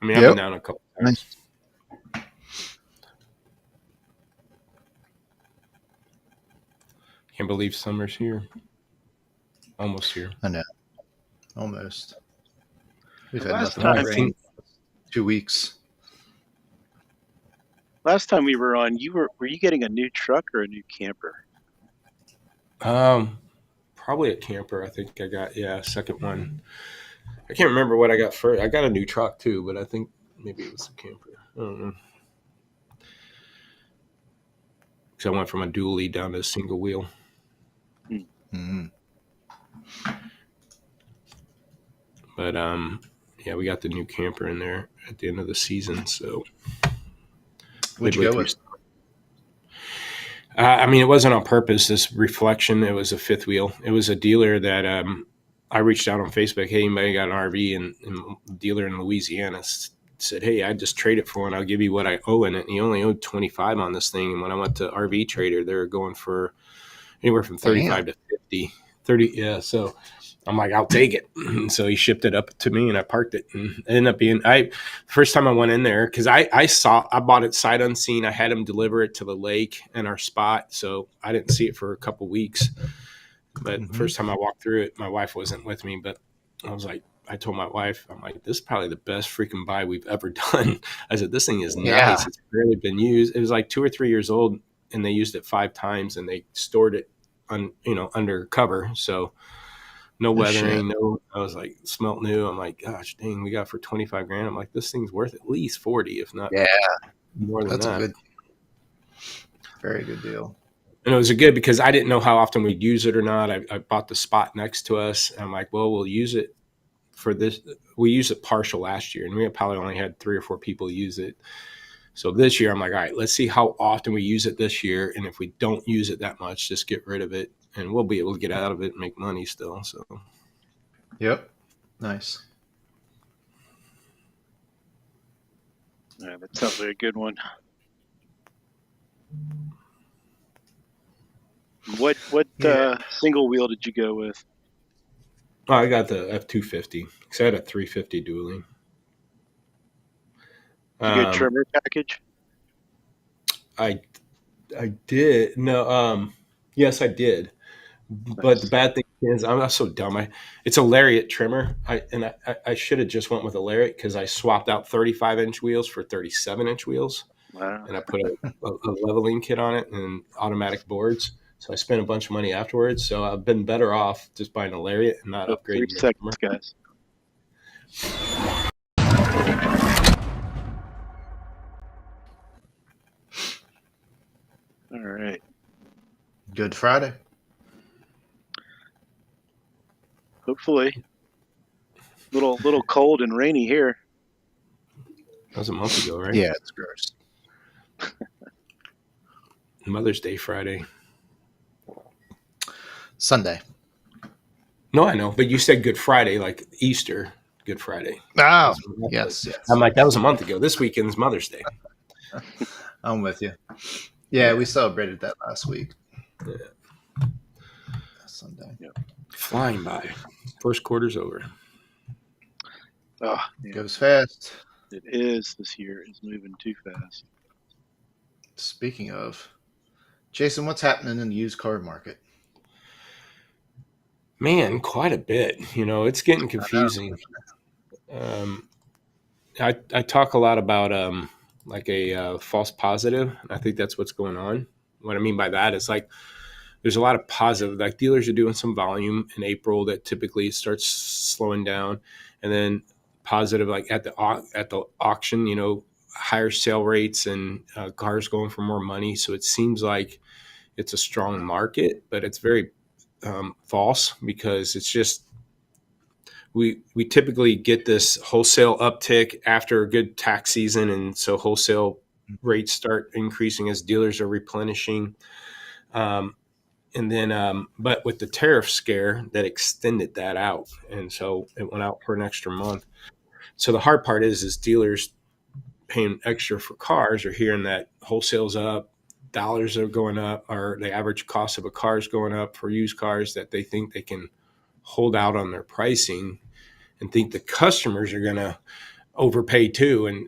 I mean, I've been down a couple times. Nice. Can't believe summer's here. Almost here. I know. Almost. We've The had last nothing but time- rain 2 weeks. Last time we were on, were you getting a new truck or a new camper? Probably a camper. I think I got a second one. I can't remember what I got first. I got a new truck too, but I think maybe it was a camper. I don't know. Because I went from a dually down to a single wheel. Mm-hmm. But yeah, we got the new camper in there at the end of the season. So What'd you go with? I mean, it wasn't on purpose. This reflection, it was a fifth wheel. It was a dealer that I reached out on Facebook. Hey, anybody got an RV? And the dealer in Louisiana said, hey, I just trade it for one. I'll give you what I owe in it. And he only owed 25 on this thing. And when I went to RV Trader, they were going for anywhere from 35 to 50. 30, yeah. So I'm like, I'll take it. So he shipped it up to me and I parked it, and it ended up being first time I went in there, because I bought it sight unseen. I had him deliver it to the lake in our spot, so I didn't see it for a couple weeks. But the first time I walked through it, my wife wasn't with me, but I told my wife, I'm like, this is probably the best freaking buy we've ever done. I said, this thing is nice. Yeah. It's barely been used. It was like 2 or 3 years old, and they used it 5 times, and they stored it under cover. So no weathering, I was like, smelt new. I'm like, gosh, dang, we got it for 25 grand. I'm like, this thing's worth at least 40, if not more than That's that. a very good deal. And it was good because I didn't know how often we'd use it or not. I bought the spot next to us. And I'm like, well, we'll use it for this. We used it partial last year, and we probably only had 3 or 4 people use it. So this year, I'm like, all right, let's see how often we use it this year. And if we don't use it that much, just get rid of it, and we'll be able to get out of it and make money still. So, Yep. Nice. Yeah, that sounds like a good one. What single wheel did you go with? oh, I got the F250 because I had a 350 dually. Did you get a trimmer package? I did. No, yes, I did. But the bad thing is, I'm not so dumb. It's a lariat trimmer. I should have just went with a lariat, because I swapped out 35-inch wheels for 37-inch wheels. Wow. And I put a leveling kit on it and automatic boards. So I spent a bunch of money afterwards. So I've been better off just buying a lariat and not upgrading. 3 seconds, guys. All right. Good Friday. Hopefully. Little cold and rainy here. That was a month ago, right? Yeah, it's gross. Mother's Day Friday. Sunday. No, I know, but you said Good Friday, like Easter Good Friday. Oh, yes. I'm like, that was a month ago. This weekend's Mother's Day. I'm with you. Yeah, we celebrated that last week. Yeah. Sunday. Yep. Flying by. First quarter's over. Oh, yeah. Goes fast. It is. This year is moving too fast. Speaking of, Jason, what's happening in the used car market? Man, quite a bit. It's getting confusing. I talk a lot about like a false positive. I think that's what's going on. What I mean by that is, like, there's a lot of positive. Like, dealers are doing some volume in April that typically starts slowing down, and then positive, like at the auction, higher sale rates and cars going for more money. So it seems like it's a strong market, but it's very false, because it's just we typically get this wholesale uptick after a good tax season, and so wholesale rates start increasing as dealers are replenishing. And then, but with the tariff scare, that extended that out, and so it went out for an extra month. So the hard part is dealers paying extra for cars are hearing that wholesale's up, dollars are going up, or the average cost of a car is going up for used cars, that they think they can hold out on their pricing and think the customers are going to overpay too, and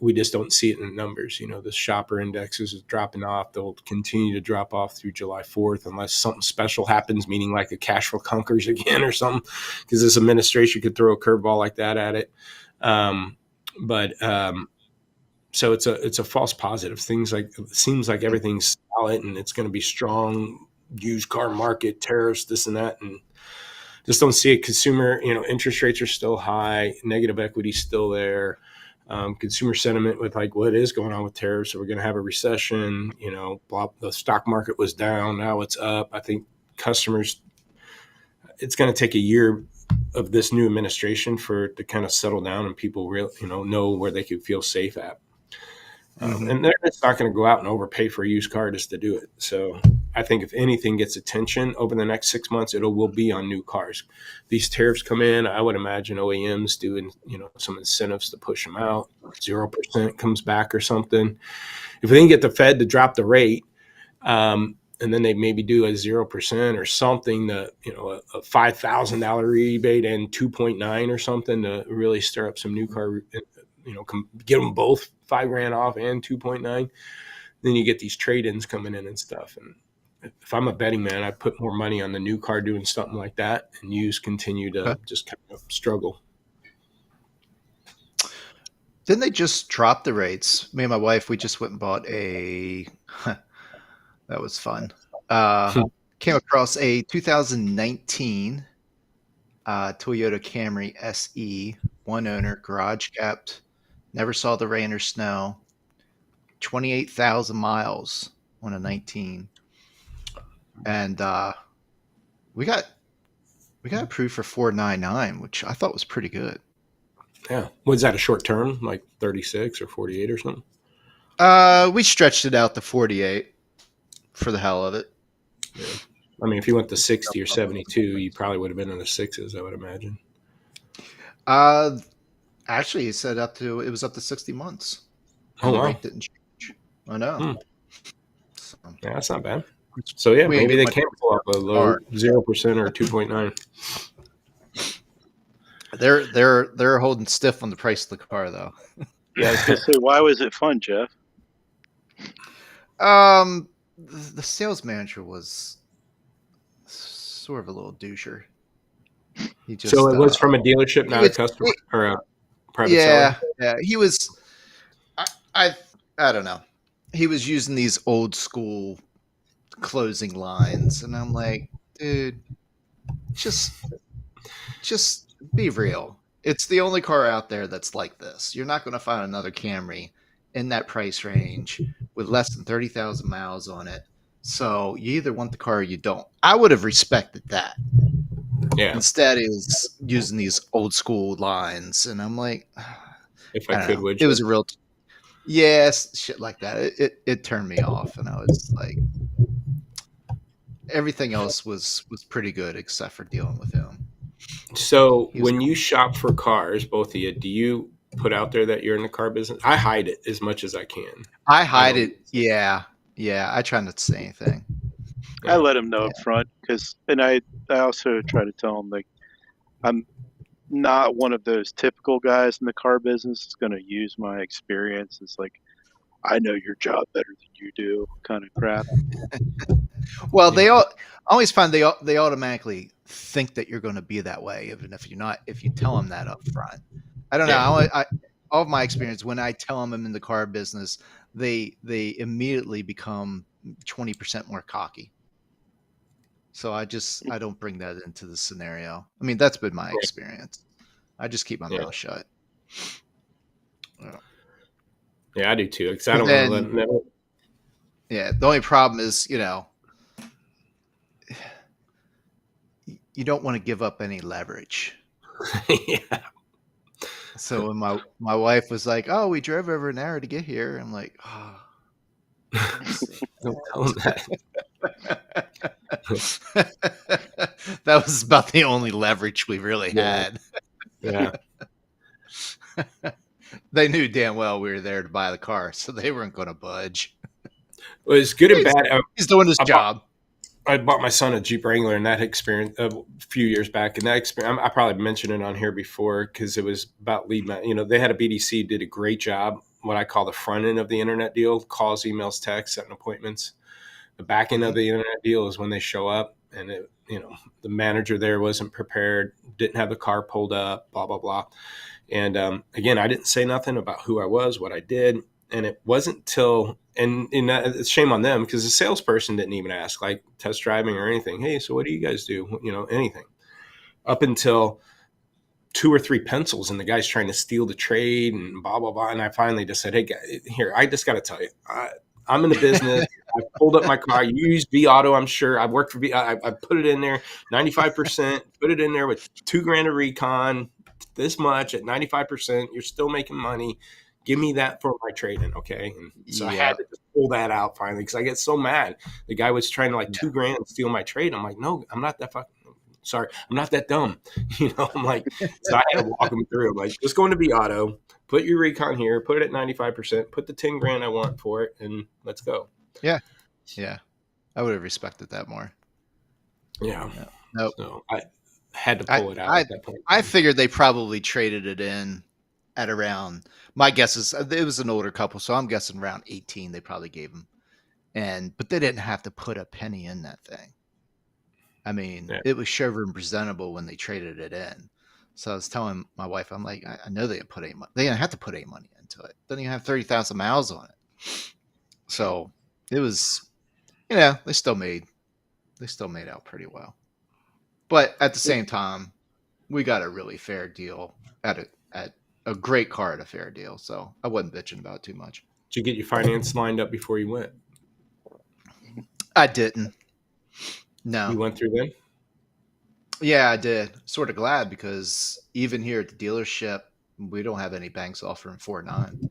we just don't see it in the numbers. The shopper indexes is dropping off. They'll continue to drop off through July 4th unless something special happens, meaning like a cash flow conquers again or something, because this administration could throw a curveball like that at it. But so it's a false positive. Things like it seems like everything's solid and it's going to be strong. Used car market, tariffs, this and that, and just don't see it. Consumer, interest rates are still high, negative equity still there. Consumer sentiment with like what is going on with tariffs. So we're going to have a recession. The stock market was down, now it's up. I think customers. It's going to take a year of this new administration for it to kind of settle down and people really, know where they could feel safe at. And they're just not going to go out and overpay for a used car just to do it. So I think if anything gets attention over the next 6 months, will be on new cars. These tariffs come in, I would imagine OEMs doing, some incentives to push them out. 0% comes back or something. If we didn't get the Fed to drop the rate, and then they maybe do a 0% or something, a $5,000 rebate and 2.9 or something to really stir up some new car, get them both $5,000 off and 2.9. Then you get these trade-ins coming in and stuff. And if I'm a betting man, I put more money on the new car doing something like that, and used continue to just kind of struggle. Didn't they just drop the rates? Me and my wife, we just went and bought that was fun. Came across a 2019 Toyota Camry SE, one owner, garage kept, never saw the rain or snow, 28,000 miles on a 19. And we got approved for $499, which I thought was pretty good. Yeah. Was that a short term, like 36 or 48 or something? We stretched it out to 48 for the hell of it. Yeah. I mean, if you went to 60 or 72, you probably would have been in the sixes, I would imagine. Actually, it said it was up to 60 months. Oh, wow. The rate didn't change. I know. So, yeah, that's not bad. So, yeah, maybe they can pull up a low 0% or 2.9. They're holding stiff on the price of the car, though. Yeah, I was gonna say, why was it fun, Jeff? The sales manager was sort of a little doucher. So it was from a dealership, not a customer or a private seller? Yeah. He was. I don't know. He was using these old school closing lines, and I'm like, dude, just be real. It's the only car out there that's like this. You're not going to find another Camry in that price range with less than 30,000 miles on it. So you either want the car or you don't. I would have respected that. Yeah. Instead, he was using these old school lines, and I'm like, if I could, would you? It was a real, yes, shit like that. It turned me off, and I was like, everything else was pretty good except for dealing with him. So when you shop for cars, both of you, do you put out there that you're in the car business? I hide it as much as I can. I hide it. Yeah. I try not to say anything. I let him know up front and I also try to tell him, like, I'm not one of those typical guys in the car business that's going to use my experience. It's like, I know your job better than you do kind of crap. Well, I always find they automatically think that you're going to be that way, even if you're not. If you tell them that up front, I don't know. All of my experience, when I tell them I'm in the car business, they immediately become 20% more cocky. So I don't bring that into the scenario. I mean, that's been my experience. I just keep my mouth shut. Yeah, I do too. Because I don't want to let them. Yeah, the only problem is, you don't want to give up any leverage. Yeah. So when my wife was like, "Oh, we drove over an hour to get here," I'm like, "Oh, don't tell them that." That was about the only leverage we really had. Yeah. They knew damn well we were there to buy the car, so they weren't going to budge. Well, it's good and bad. He's doing his job. I bought my son a Jeep Wrangler, and that experience a few years back, and that experience I probably mentioned it on here before because it was about lead. They had a BDC did a great job. What I call the front end of the internet deal: calls, emails, texts, setting appointments. The back end Mm-hmm. of the internet deal is when they show up, and the manager there wasn't prepared, didn't have the car pulled up, blah blah blah. And again, I didn't say nothing about who I was, what I did. And it wasn't till, and it's shame on them because the salesperson didn't even ask, like test driving or anything. Hey, so what do you guys do? Anything up until 2 or 3 pencils, and the guy's trying to steal the trade and blah, blah, blah. And I finally just said, hey, here, I just got to tell you, I'm in the business. I pulled up my car. You use V Auto, I'm sure. I've worked for V. I put it in there, 95%. Put it in there with $2,000 of recon. This much at 95%. You're still making money. Give me that for my trade-in, okay? And so I had to just pull that out finally because I get so mad. The guy was trying to like $2,000 steal my trade. I'm like, no, I'm not that fucking. Sorry, I'm not that dumb. I'm like, so I had to walk him through. I'm like, just go into V Auto, put your recon here, put it at 95%, put the $10,000 I want for it, and let's go. Yeah. I would have respected that more. Yeah. Nope. So I had to pull it out at that point. I figured they probably traded it in at around, my guess is it was an older couple, so I'm guessing around 18 they probably gave him. But they didn't have to put a penny in that thing. I mean, It was showroom presentable when they traded it in. So I was telling my wife, I'm like, I know they didn't put any money. They didn't have to put any money into it. Doesn't even have 30,000 miles on it. So it was, they still made out pretty well. But at the same time, we got a really fair deal at a great car at a fair deal. So I wasn't bitching about it too much. Did you get your finance lined up before you went? I didn't. No. You went through then? Yeah, I did. Sort of glad because even here at the dealership, we don't have any banks offering 4.9.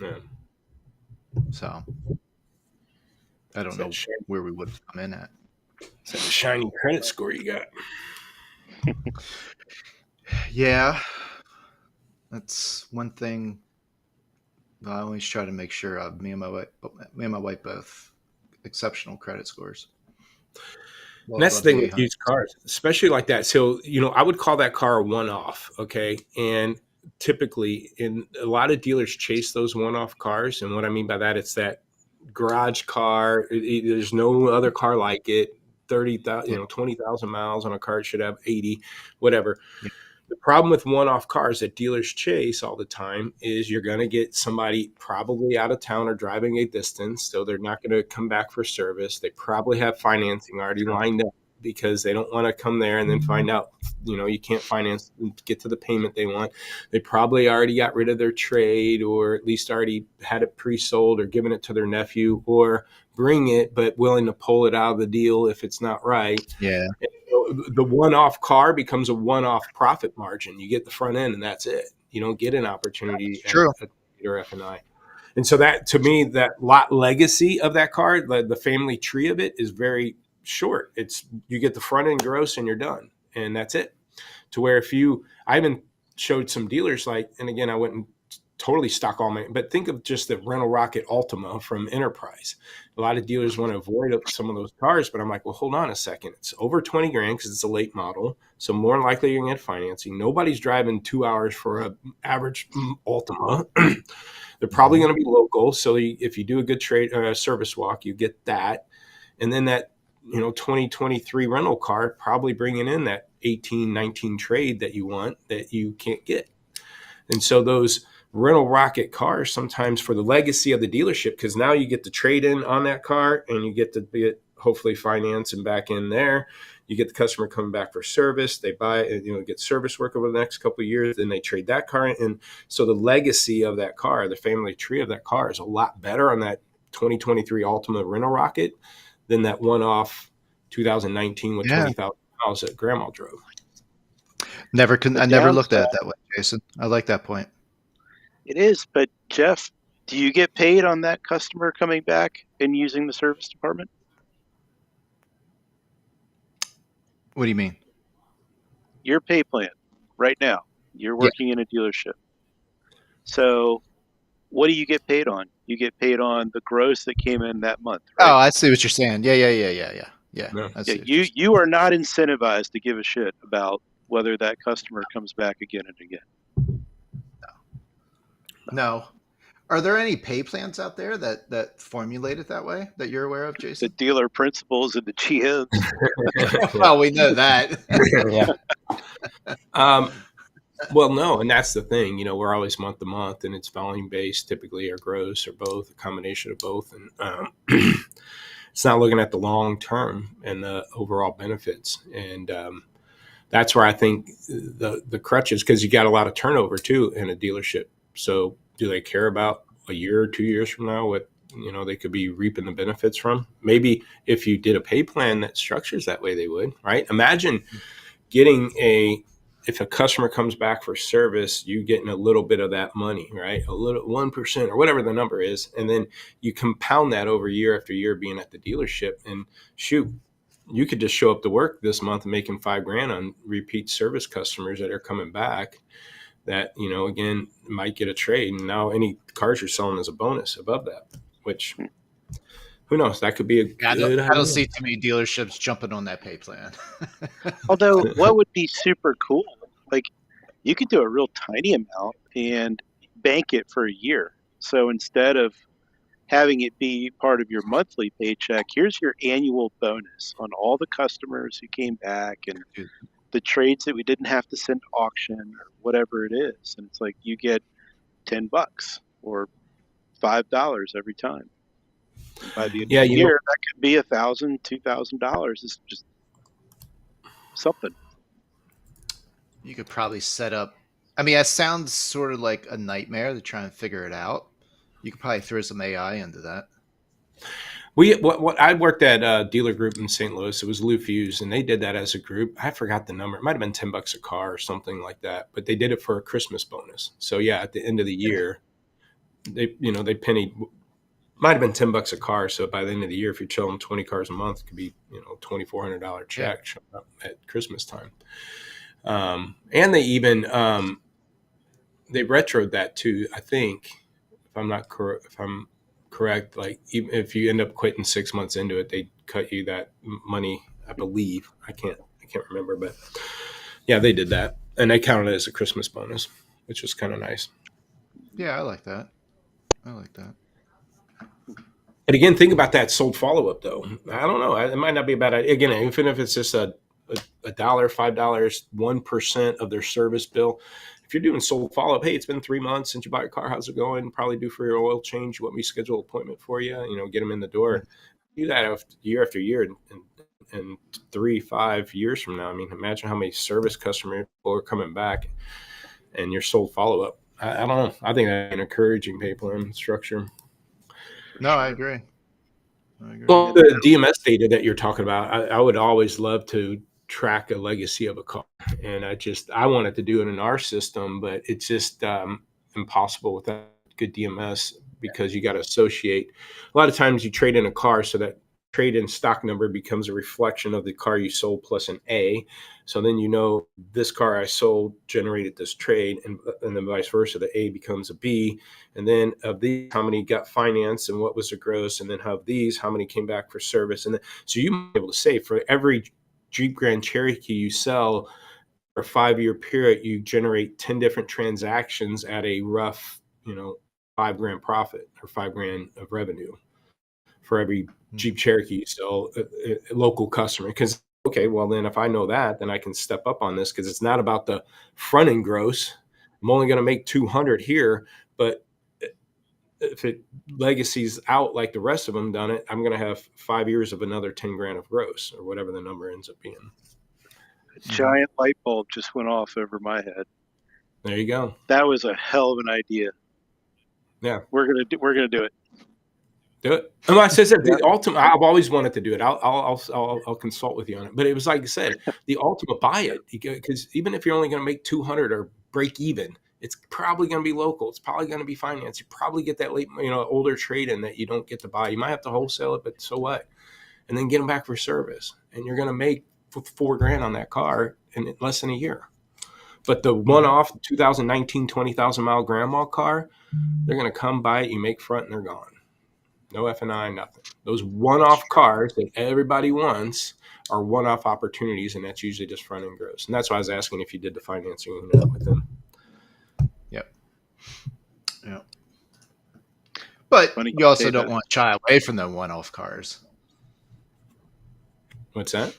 Yeah. So I don't know where we would have come in at. Is that a shiny credit score you got? Yeah. That's one thing I always try to make sure of. Me and my wife both exceptional credit scores. And that's the thing with used cars, especially like that. So, I would call that car a one-off, okay? And typically, in a lot of dealers chase those one-off cars. And what I mean by that, it's that garage car. There's no other car like it. 30,000, 20,000 miles on a car. It should have 80, whatever. Yeah. The problem with one-off cars that dealers chase all the time is you're going to get somebody probably out of town or driving a distance, so they're not going to come back for service. They probably have financing already lined up because they don't want to come there and then find out, you can't finance and get to the payment they want. They probably already got rid of their trade or at least already had it pre-sold or given it to their nephew or bring it, but willing to pull it out of the deal if it's not right. Yeah. The one-off car becomes a one-off profit margin. You get the front end and that's it. You don't get an opportunity at or F&I. And so that, to me, that lot legacy of that car, the family tree of it is very short. You get the front end gross and you're done. And that's it. To where I even showed some dealers and again, I wouldn't totally stock but think of just the Rental Rocket Ultima from Enterprise. A lot of dealers want to avoid some of those cars, but I'm like, well, hold on a second. It's over 20 grand because it's a late model. So more than likely you're going to get financing. Nobody's driving 2 hours for an average Ultima. They're probably going to be local. So if you do a good service walk, you get that. And then that, 2023 rental car, probably bringing in that 18, 19 trade that you want that you can't get. And so those Rental Rocket cars sometimes for the legacy of the dealership, because now you get the trade in on that car and you get to get hopefully finance and back in there. You get the customer coming back for service. They buy, get service work over the next couple of years. Then they trade that car. And so the legacy of that car, the family tree of that car is a lot better on that 2023 Ultima Rental Rocket than that one-off 2019 with 20,000 miles that grandma drove. I never looked at it that way, Jason. I like that point. It is, but Jeff, do you get paid on that customer coming back and using the service department? What do you mean? Your pay plan right now. You're working in a dealership. So what do you get paid on? You get paid on the gross that came in that month, Oh, right? I see what you're saying. Yeah. No. I Yeah, see what you're saying. you are not incentivized to give a shit about whether that customer comes back again and again. No. Are there any pay plans out there that formulate it that way that you're aware of, The Jason? dealer principals and the GMs. Yeah. Well, we know that. Yeah. Well, no, and that's the thing. We're always month to month, and it's volume based, typically, or gross, or both, a combination of both, and it's not looking at the long term and the overall benefits. And that's where I think the crutches, because you got a lot of turnover too in a dealership. So, do they care about a year or 2 years from now what they could be reaping the benefits from? Maybe if you did a pay plan that structures that way, they would. Right? Imagine getting if a customer comes back for service, you getting a little bit of that money, right? A little 1% or whatever the number is, and then you compound that over year after year being at the dealership. And shoot, you could just show up to work this month making $5,000 on repeat service customers that are coming back. That again might get a trade, and now any cars you're selling is a bonus above that. Which who knows? That could be a Yeah, good I don't idea. see too many dealerships jumping on that pay plan. Although, what would be super cool, like you could do a real tiny amount and bank it for a year. So instead of having it be part of your monthly paycheck, here's your annual bonus on all the customers who came back and Dude. the trades that we didn't have to send to auction or whatever it is. And it's like you get $10 or $5 every time. And by the end of Yeah, the year, that could be $1,000, $2,000. It's just something. You could probably set up. I mean, that sounds sort of like a nightmare to try and figure it out. You could probably throw some AI into that. what I worked at a dealer group in St. Louis. It was Lou Fuse, and they did that as a group. I forgot the number. It might have been $10 a car or something like that. But they did it for a Christmas bonus. So yeah, at the end of the year, they pennied. Might have been $10 a car. So by the end of the year, if you're selling 20 cars a month, it could be $2,400 check showing up at Christmas time. And they even they retroed that too. I think if I'm correct, like even if you end up quitting 6 months into it, they cut you that money. I believe I can't remember, but yeah, they did that, and they counted it as a Christmas bonus, which was kind of nice. Yeah, I like that. I like that. And again, think about that sold follow up though. I don't know. It might not be a bad idea. Again, even if it's just a dollar, $5, 1% of their service bill. If you're doing sold follow up, hey, it's been 3 months since you bought your car. How's it going? Probably due for your oil change. You want me to schedule an appointment for you? Get them in the door. Do that after year, and 3-5 years from now. I mean, imagine how many service customers are coming back, and your sold follow up. I don't know. I think that's an encouraging pay plan structure. No, I agree. Well, the DMS data that you're talking about, I would always love to track a legacy of a car, and I wanted to do it in our system, but it's just impossible without good DMS because you got to associate. A lot of times you trade in a car, so that trade in stock number becomes a reflection of the car you sold plus an A. So then this car I sold generated this trade, and then vice versa. The A becomes a B, and then of these, how many got financed and what was the gross, and then of these, how many came back for service. And then, so you might be able to say for every Jeep Grand Cherokee you sell for a 5-year period, you generate 10 different transactions at a rough, $5,000 profit or $5,000 of revenue for every Jeep Cherokee you sell a local customer. Because okay, well then if I know that, then I can step up on this because it's not about the front end gross. I'm only going to make 200 here, but if it legacies out like the rest of them done it, I'm going to have 5 years of another 10 grand of gross or whatever the number ends up being. A giant light bulb just went off over my head. There you go. That was a hell of an idea. Yeah, we're gonna do it. Do it. And I said the ultimate. I've always wanted to do it. I'll consult with you on it. But it was like I said, the ultimate buy it because even if you're only going to make 200 or break even, it's probably going to be local. It's probably going to be financed. You probably get that late, older trade in that you don't get to buy. You might have to wholesale it, but so what? And then get them back for service, and you're going to make $4,000 on that car in less than a year. But the one-off 2019 20,000-mile grandma car, they're going to come by it, you make front, and they're gone. No F&I, nothing. Those one-off cars that everybody wants are one-off opportunities, and that's usually just front-end gross. And that's why I was asking if you did the financing with them. Yep. Yep. But Funny you also say don't that. want to shy away from the one-off cars. What's that?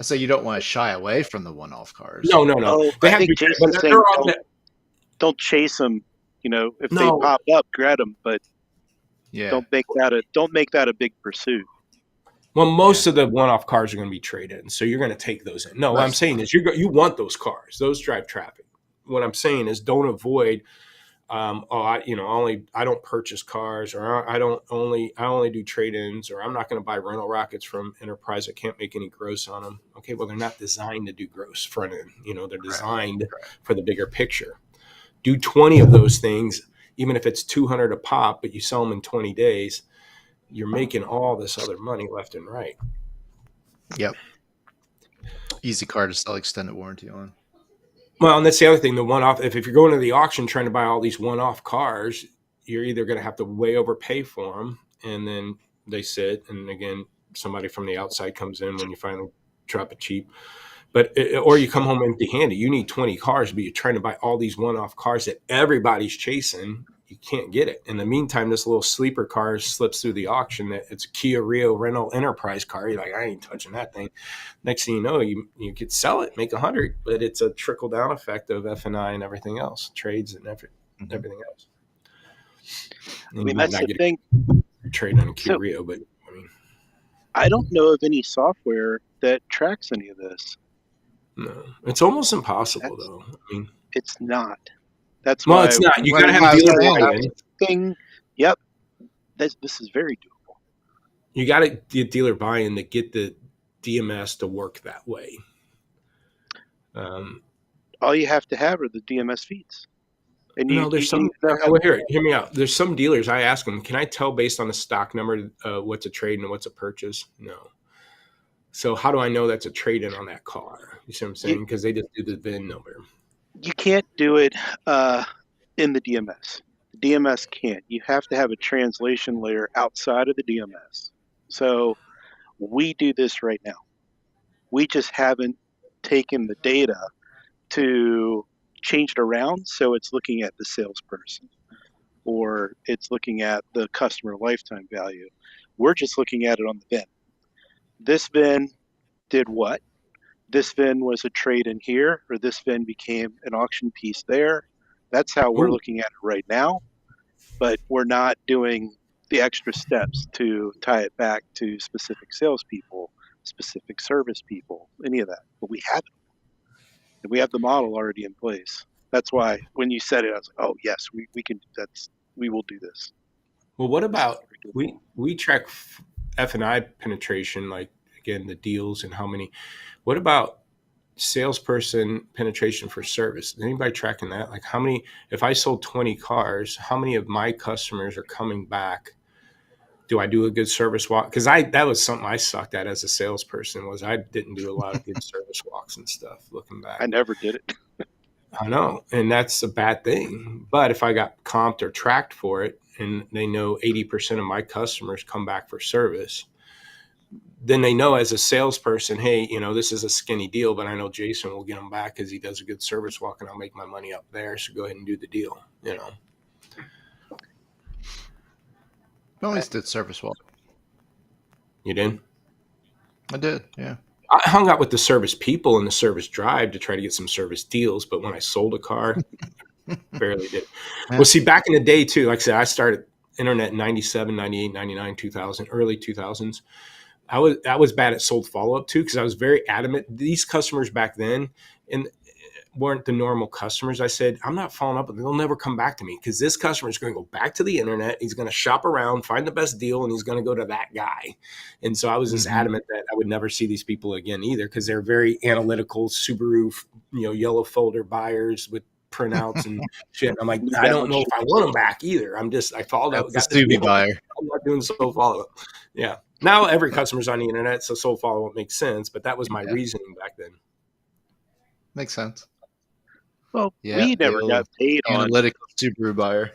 So you don't want to shy away from the one-off cars. No. Oh, They I have to think be, Jason's but saying they're all don't chase them. You know, if they No. pop up, grab them, but Yeah. don't make that a big pursuit. Well, most of the one-off cars are going to be traded, so you're going to take those in. No, what I'm Most. saying is you want those cars. Those drive traffic. What I'm saying is don't avoid. I don't purchase cars, or I only do trade-ins, or I'm not going to buy rental rockets from Enterprise. I can't make any gross on them. Okay, well they're not designed to do gross front end. They're designed for the bigger picture. Do 20 of those things, even if it's 200 a pop, but you sell them in 20 days. You're making all this other money left and right. Yep. Easy car to sell extended warranty on. Well, and that's the other thing. The one-off, if you're going to the auction trying to buy all these one-off cars, you're either going to have to way overpay for them, and then they sit, and again, somebody from the outside comes in when you finally drop it cheap. Or you come home empty-handed. You need 20 cars, but you're trying to buy all these one-off cars that everybody's chasing. You can't get it. In the meantime, this little sleeper car slips through the auction. That it's a Kia Rio rental enterprise car. You're like, I ain't touching that thing. Next thing you know, you could sell it, make 100, but it's a trickle down effect of F&I and everything else, trades and everything else. And I mean, that's the thing. Trade on a Kia Rio, but I don't know of any software that tracks any of this. No, it's almost impossible though. I mean, it's not. That's why it's not. You got to have dealer buy-in. Thing. Yep. This is very doable. You got to get dealer buy-in to get the DMS to work that way. All you have to have are the DMS feeds. And there's some. Hear me out. There's some dealers. I ask them, can I tell based on the stock number what's a trade and what's a purchase? No. So how do I know that's a trade-in on that car? You see what I'm saying? Because they just do the VIN number. You can't do it in the DMS. The DMS can't. You have to have a translation layer outside of the DMS. So we do this right now. We just haven't taken the data to change it around so it's looking at the salesperson or it's looking at the customer lifetime value. We're just looking at it on the VIN. This VIN did what? This VIN was a trade in here, or this VIN became an auction piece there. That's how we're looking at it right now, but we're not doing the extra steps to tie it back to specific salespeople, specific service people, any of that. But we have it. We have the model already in place. That's why when you said it, I was like, oh yes, we can. We will do this. Well, what about we track F&I penetration, like again the deals and how many. What about salesperson penetration for service? Is anybody tracking that? Like how many? If I sold 20 cars, how many of my customers are coming back? Do I do a good service walk? Because that was something I sucked at as a salesperson. Was I didn't do a lot of good service walks and stuff. Looking back, I never did it. I know, and that's a bad thing. But if I got comped or tracked for it, and they know 80% of my customers come back for service, then they know as a salesperson, hey, this is a skinny deal, but I know Jason will get them back because he does a good service walk, and I'll make my money up there. So go ahead and do the deal. I always did service walk. You did? I did, yeah. I hung out with the service people and the service drive to try to get some service deals, but when I sold a car, barely did. Well, see, back in the day too, like I said, I started internet in 97, 98, 99, 2000, early 2000s. I was bad at sold follow-up too, because I was very adamant. These customers back then weren't the normal customers. I said, I'm not following up, but they'll never come back to me because this customer is going to go back to the internet. He's going to shop around, find the best deal, and he's going to go to that guy. And so I was just adamant that I would never see these people again either, because they're very analytical, Subaru, yellow folder buyers with printouts and shit. I'm like, I don't know if I want them back either. I followed up. That's the Subi buyer. I'm not doing sold follow-up. Yeah. Now every customer's on the internet, so sold follow-up makes sense, but that was my reasoning back then. Makes sense. Well, Yeah, we the never old got paid on. analytical Subaru buyer.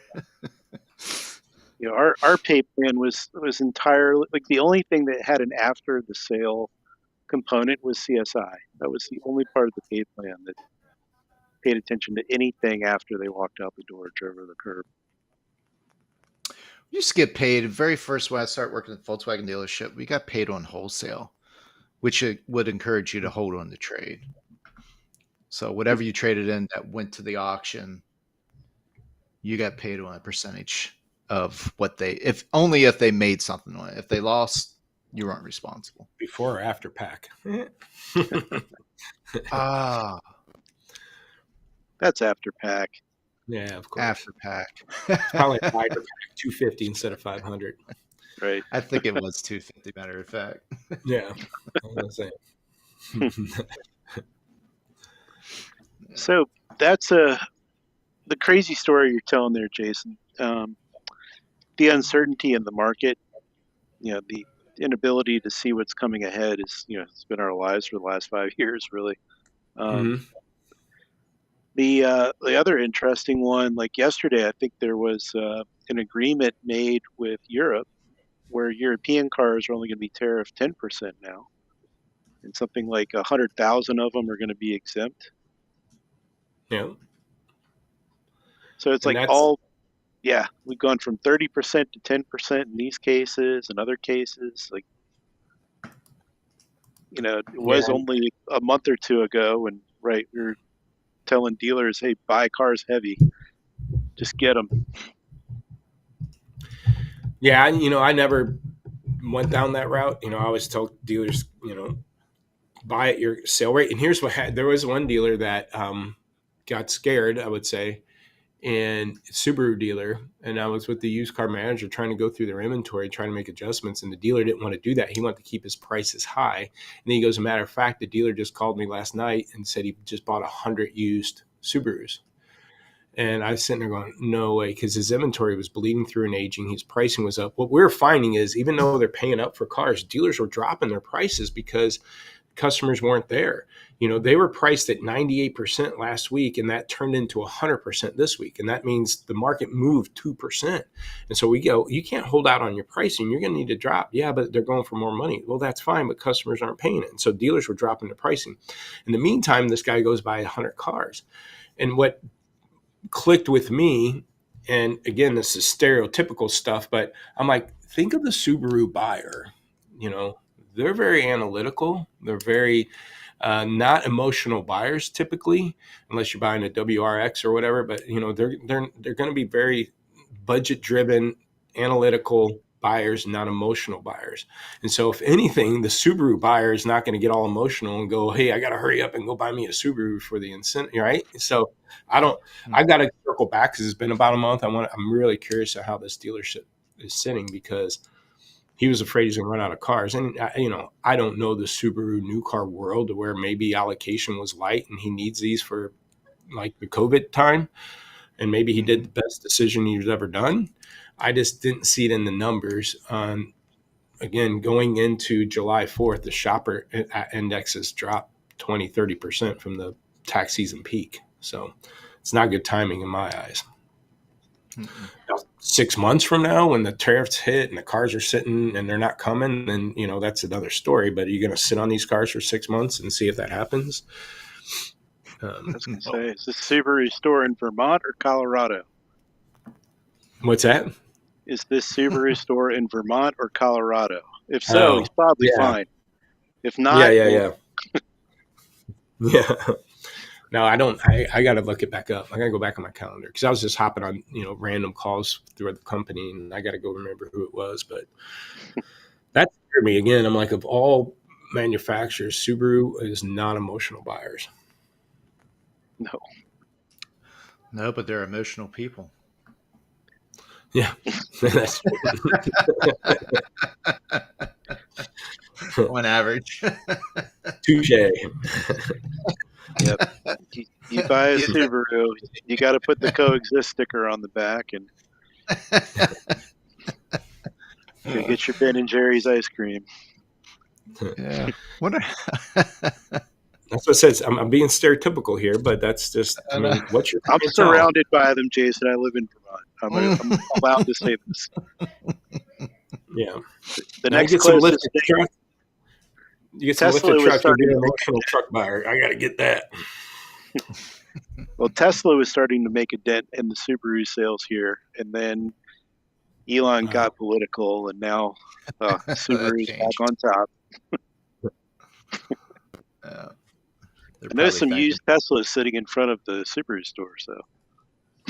Our pay plan was entirely like the only thing that had an after the sale component was CSI. That was the only part of the pay plan that paid attention to anything after they walked out the door or drove over the curb. We used to get paid very first when I started working at the Volkswagen dealership. We got paid on wholesale, which would encourage you to hold on the trade. So whatever you traded in that went to the auction, you got paid on a percentage of what they, if only if they made something on it. If they lost, you weren't responsible. Before or after pack? Ah, That's after pack. Yeah, of course. after pack. It's probably a Tiger pack 250 instead of 500. Right. I think it was 250. Matter of fact. Yeah, I was gonna say. So that's the crazy story you're telling there, Jason. The uncertainty in the market, the inability to see what's coming ahead is, it's been our lives for the last 5 years, really. Mhm. The other interesting one, like yesterday, I think there was an agreement made with Europe where European cars are only going to be tariffed 10% now, and something like 100,000 of them are going to be exempt. Yeah, So it's and like that's we've gone from 30% to 10% in these cases and other cases. Like, it yeah, was only a month or two ago, and right, we were telling dealers, "Hey, buy cars heavy, just get them." yeah. I never went down that route. I always tell dealers, buy at your sale rate. And here's what there was one dealer that got scared, I would say, and Subaru dealer, and I was with the used car manager trying to go through their inventory, trying to make adjustments, and the dealer didn't want to do that. He wanted to keep his prices high. And then he goes, "A matter of fact, the dealer just called me last night and said he just bought 100 used Subarus." And I was sitting there going, "No way," because his inventory was bleeding through and aging. His pricing was up. What we're finding is, even though they're paying up for cars, dealers were dropping their prices because customers weren't there. They were priced at 98% last week, and that turned into 100% this week. And that means the market moved 2%. And so we go, you can't hold out on your pricing. You're going to need to drop. Yeah, but they're going for more money. Well, that's fine, but customers aren't paying it. And so dealers were dropping the pricing. In the meantime, this guy goes buy 100 cars. And what clicked with me, and again, this is stereotypical stuff, but I'm like, think of the Subaru buyer. They're very analytical. They're very not emotional buyers typically, unless you're buying a WRX or whatever. But they're going to be very budget driven, analytical buyers, not emotional buyers. And so, if anything, the Subaru buyer is not going to get all emotional and go, "Hey, I got to hurry up and go buy me a Subaru for the incentive," right? So, I don't. I got to circle back because it's been about a month. I'm really curious at how this dealership is sitting because he was afraid he's going to run out of cars. And, I don't know the Subaru new car world where maybe allocation was light and he needs these for like the COVID time. And maybe he did the best decision he's ever done. I just didn't see it in the numbers. Again, going into July 4th, the shopper indexes dropped 20-30% from the tax season peak. So it's not good timing in my eyes. Now, 6 months from now, when the tariffs hit and the cars are sitting and they're not coming, then that's another story. But are you going to sit on these cars for 6 months and see if that happens? I was going to say, is this Subaru store in Vermont or Colorado? What's that? Is this Subaru store in Vermont or Colorado? If so, he's probably fine. If not, yeah. No, I don't. I got to look it back up. I got to go back on my calendar because I was just hopping on random calls through the company, and I got to go remember who it was. But that scared me again. I'm like, of all manufacturers, Subaru is not emotional buyers. No, but they're emotional people. Yeah, that's on average. Touche. Yep. You buy a Subaru, you got to put the coexist sticker on the back and go get your Ben and Jerry's ice cream. Yeah. That's what it says. I'm being stereotypical here, but that's just, I mean, what's your I'm clientele? surrounded by them, Jason. I live in Vermont. I'm allowed to say this. Yeah. The Now you next get some closest lifted thing, truck. You get some Tesla lifted was truck, you'll be starting a to make national truck buyer. I got to get that. well, Tesla was starting to make a dent in the Subaru sales here, and then Elon got political, and now That Subaru's back changed. on top. They're I noticed probably some thanking. used Teslas sitting in front of the Subaru store, so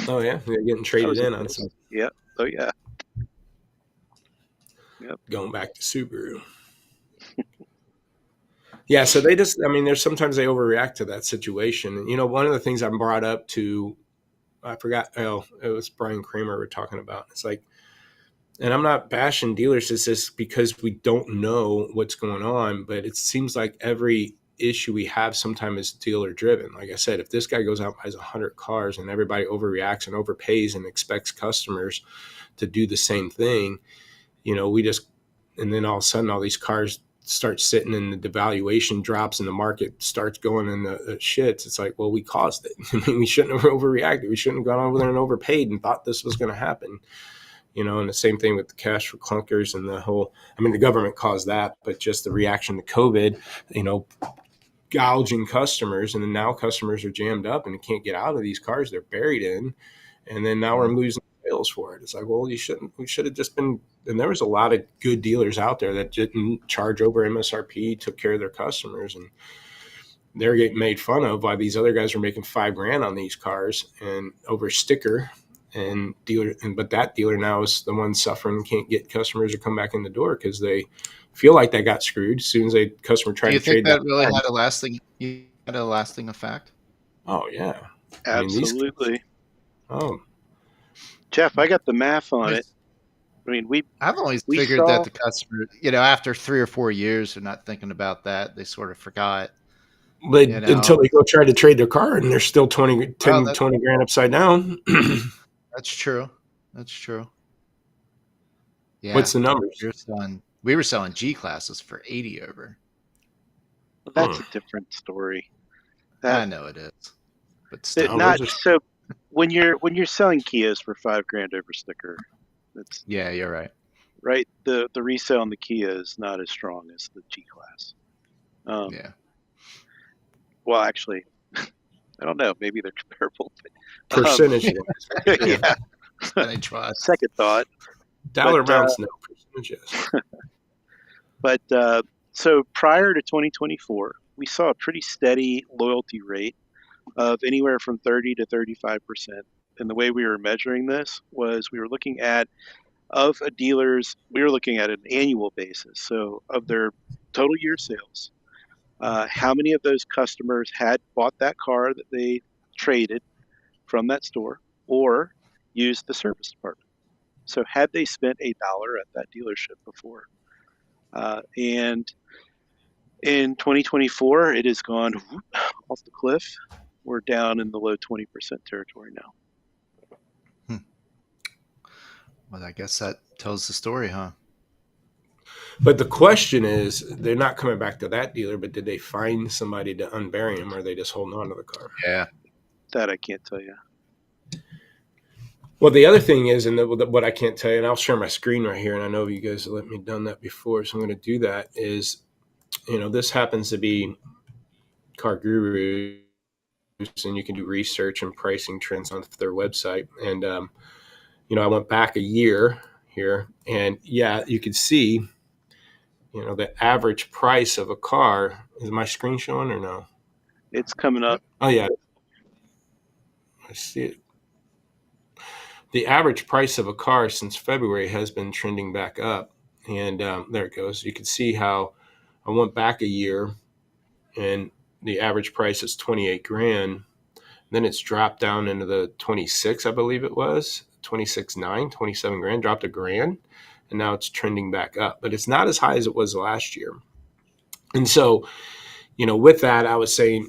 Oh yeah, they're getting that traded was in on nice. some. Yeah. Oh yeah. Yep. Going back to Subaru. Yeah, so they just, I mean, there's sometimes they overreact to that situation. And, you know, one of the things I brought up to, I forgot, oh, it was Brian Kramer we're talking about. It's like, and I'm not bashing dealers, it's just because we don't know what's going on, but it seems like every issue we have sometimes is dealer driven. Like I said, if this guy goes out and buys 100 cars and everybody overreacts and overpays and expects customers to do the same thing, you know, we just, and then all of a sudden all these cars start sitting and the devaluation drops and the market starts going in the shits. It's like, well, we caused it. I mean, we shouldn't have overreacted. We shouldn't have gone over there and overpaid and thought this was going to happen. You know, and the same thing with the cash for clunkers and the whole, I mean, the government caused that, but just the reaction to COVID, you know, gouging customers. And then now customers are jammed up and can't get out of these cars they're buried in. And then now we're losing sales for it. It's like, well, we should have just been, and there was a lot of good dealers out there that didn't charge over MSRP, took care of their customers, and they're getting made fun of while these other guys are making $5,000 on these cars and over sticker and dealer. And but that dealer now is the one suffering and can't get customers to come back in the door because they feel like they got screwed as soon as a customer tried Do you to think trade that. that really had a lasting effect? Oh yeah, I mean these. Absolutely. Oh, Jeff, I got the math on it. I mean, I've always we figured saw that the customer, after 3 or 4 years, they're not thinking about that. They sort of forgot, but you until know. they go try to trade their car and they're still 20, Well, 10, 20 grand upside down. that's true. That's true. Yeah. What's the numbers? We were selling G classes for 80 over. well, that's a different story. I know it is, but That still. not so when you're selling Kias for $5,000 over sticker, that's Yeah, you're right. right. The resale on the Kia is not as strong as the G class. Yeah. Well, actually, I don't know. Maybe they're comparable. But, Percentage wise. yeah. Percentage-wise. Second thought. Dollar But, amounts, no percentages. But so prior to 2024, we saw a pretty steady loyalty rate of anywhere from 30 to 35%. And the way we were measuring this was we were looking at we were looking at an annual basis. So of their total year sales, how many of those customers had bought that car that they traded from that store or used the service department? So had they spent $1 at that dealership before? And in 2024, it has gone off the cliff. We're down in the low 20% territory now. Well, I guess that tells the story, huh? But the question is, they're not coming back to that dealer, but did they find somebody to unbury him, or are they just holding on to the car? Yeah. That I can't tell you. Well, the other thing is, and what I can't tell you, and I'll share my screen right here, and I know you guys have let me done that before, so I'm going to do that, is, this happens to be Car Gurus, and you can do research and pricing trends on their website. And, I went back a year here, and yeah, you can see, the average price of a car. Is my screen showing or no? It's coming up. Oh, yeah. I see it. The average price of a car since February has been trending back up. And there it goes. You can see how I went back a year and the average price is 28 grand. Then it's dropped down into the 26, I believe it was 26.9, 27 grand, dropped a grand. And now it's trending back up, but it's not as high as it was last year. And so, with that, I was saying,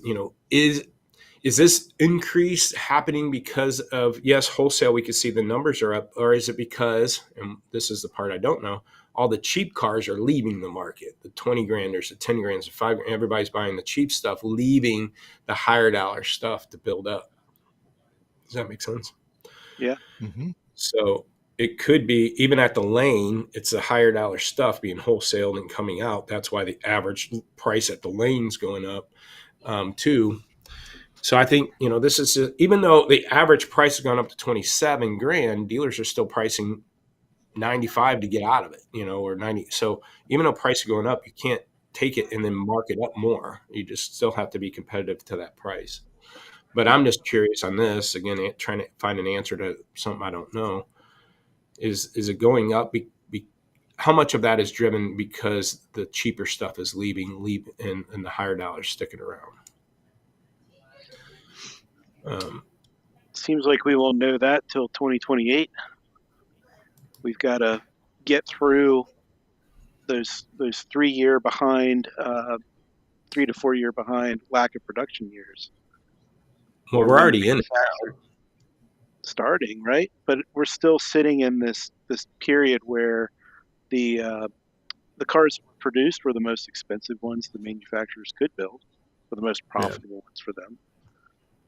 is this increase happening because of, yes, wholesale, we can see the numbers are up, or is it because, and this is the part I don't know, all the cheap cars are leaving the market, the 20 granders, the 10 grands, the 5 grand, everybody's buying the cheap stuff, leaving the higher dollar stuff to build up. Does that make sense? Yeah. Mm-hmm. So it could be even at the lane, it's the higher dollar stuff being wholesaled and coming out. That's why the average price at the lane's going up too. So I think, this is, even though the average price has gone up to 27 grand, dealers are still pricing 95 to get out of it, or 90. So even though price is going up, you can't take it and then mark it up more. You just still have to be competitive to that price. But I'm just curious on this, again, trying to find an answer to something I don't know. Is it going up? How much of that is driven because the cheaper stuff is leaving and the higher dollars sticking around? Seems like we won't know that till 2028. We've got to get through those 3-year behind, 3 to 4 year behind lack of production years. Well, we're already in it starting, right? But we're still sitting in this period where the cars produced were the most expensive ones the manufacturers could build, were the most profitable ones for them.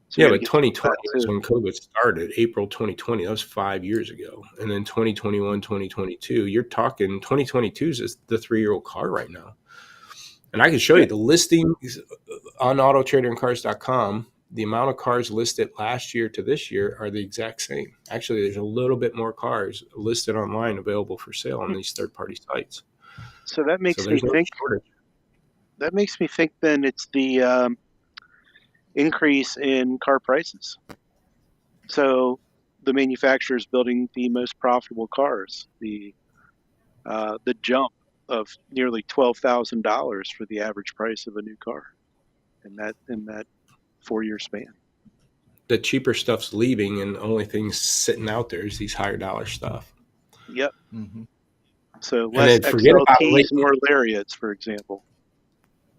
So but 2020 is when COVID started, April 2020. That was 5 years ago. And then 2021, 2022. You're talking 2022 is the 3-year-old car right now. And I can show you the listings on autotraderandcars.com. The amount of cars listed last year to this year are the exact same. Actually, there's a little bit more cars listed online available for sale on these third-party sites. So that makes me think. That makes me think. Then it's the increase in car prices. So the manufacturers building the most profitable cars, the jump of nearly $12,000 for the average price of a new car in that 4-year span. The cheaper stuff's leaving, and the only things sitting out there is these higher dollar stuff. Yep. Mm-hmm. So less XLTs, more Lariats, for example.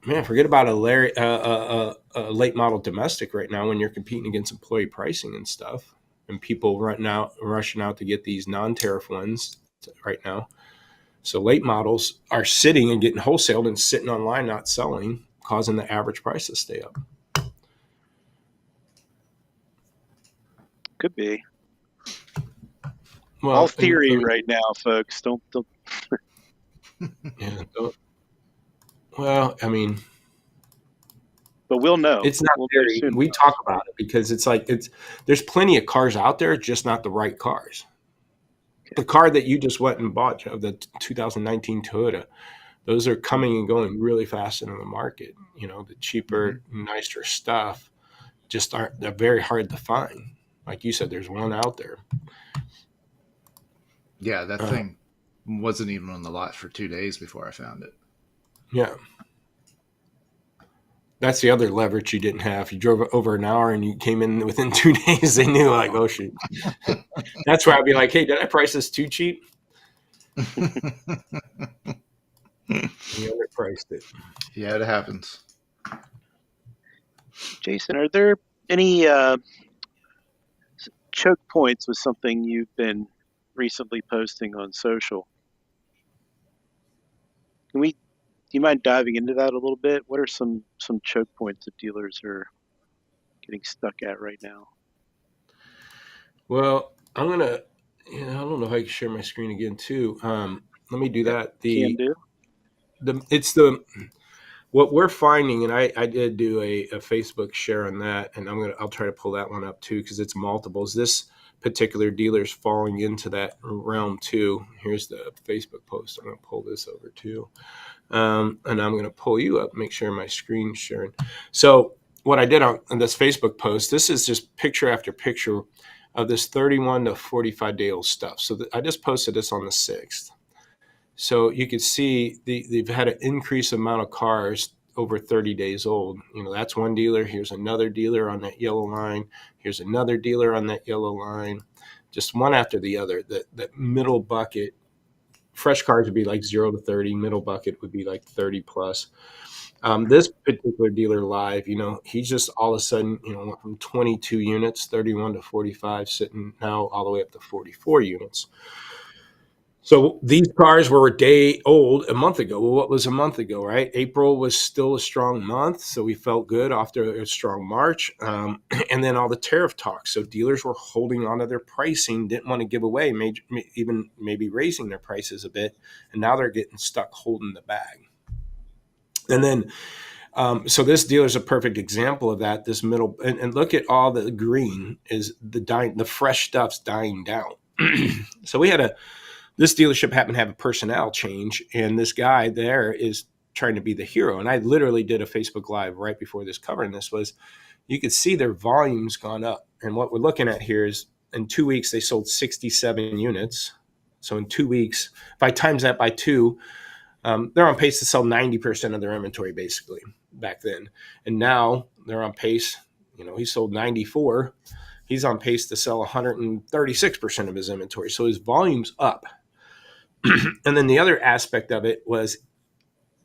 Man, forget about a late model domestic right now when you're competing against employee pricing and stuff, and people rushing out to get these non-tariff ones right now. So late models are sitting and getting wholesaled and sitting online, not selling, causing the average price to stay up. Could be. Well, all theory right now, folks. Don't. Yeah. Well, I mean, but we'll know. It's not theory. We talk about it because there's plenty of cars out there, just not the right cars. Okay. The car that you just went and bought, the 2019 Toyota, those are coming and going really fast into the market. The cheaper, nicer stuff they're very hard to find. Like you said, there's one out there. Yeah, that thing wasn't even on the lot for 2 days before I found it. Yeah. That's the other leverage you didn't have. You drove over an hour and you came in within 2 days. They knew, like, oh, shoot. That's where I'd be like, hey, did I price this too cheap? You underpriced it. Yeah, it happens. Jason, are there any choke points with something you've been recently posting on social? Do you mind diving into that a little bit? What are some choke points that dealers are getting stuck at right now? Well, I'm gonna. I don't know if I can share my screen again too. Let me do that. What we're finding, and I did do a Facebook share on that, and I'll try to pull that one up too because it's multiples. This particular dealer is falling into that realm too. Here's the Facebook post. I'm going to pull this over too. And I'm going to pull you up, make sure my screen's sharing. So what I did on this Facebook post, this is just picture after picture of this 31 to 45 day old stuff. So I just posted this on the 6th. So you can see they've had an increased amount of cars over 30 days old. That's one dealer. Here's another dealer on that yellow line. Here's another dealer on that yellow line. Just one after the other. That middle bucket, fresh cars would be like 0 to 30. Middle bucket would be like 30 plus. This particular dealer live, he's just all of a sudden, went from 22 units, 31 to 45, sitting now all the way up to 44 units. So these cars were a day old a month ago. Well, what was a month ago, right? April was still a strong month, so we felt good after a strong March. And then all the tariff talk. So dealers were holding on to their pricing, didn't want to give away, even maybe raising their prices a bit. And now they're getting stuck holding the bag. And then so this dealer is a perfect example of that. This middle, and look at all the green is the fresh stuff's dying down. So this dealership happened to have a personnel change, and this guy there is trying to be the hero. And I literally did a Facebook Live right before this covering this was, you could see their volume's gone up. And what we're looking at here is in 2 weeks, they sold 67 units. So in 2 weeks, if I times that by two, they're on pace to sell 90% of their inventory basically back then. And now they're on pace, he sold 94. He's on pace to sell 136% of his inventory. So his volume's up. And then the other aspect of it was